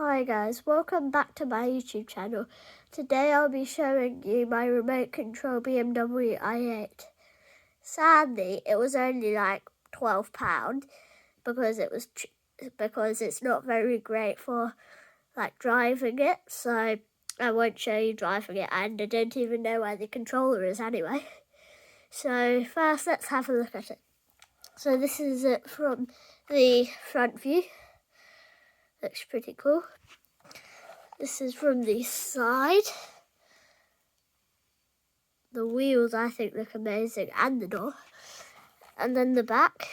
Hi guys, welcome back to my YouTube channel. Today I'll be showing you my remote control BMW i8. Sadly, it was only like £12 because because it's not very great for like driving it, so I won't show you driving it, and I don't even know where the controller is anyway. So first let's have a look at it. So this is it from the front view. Looks pretty cool. This is from the side. The wheels, I think, look amazing, and the door. And then the back.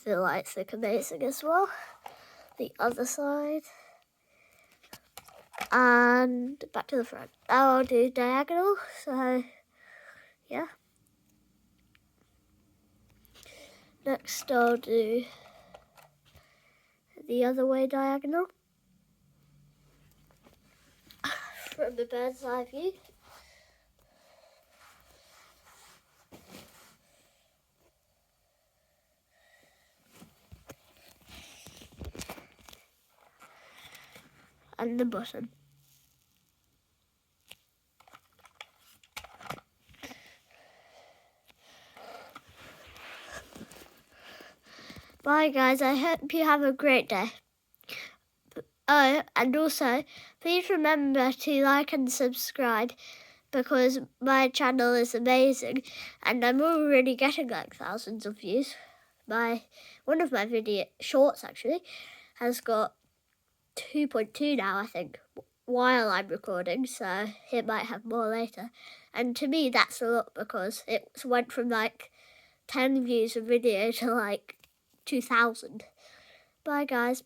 The lights look amazing as well. The other side. And back to the front. Now I'll do diagonal, so yeah. Next I'll do the other way diagonal. From the bird's eye view. And the button. Bye guys, I hope you have a great day. Oh, and also, please remember to like and subscribe because my channel is amazing and I'm already getting like thousands of views. One of my video shorts actually has got 2.2 now, I think, while I'm recording, so it might have more later. And to me, that's a lot because it went from like 10 views a video to like 2,000. Bye guys.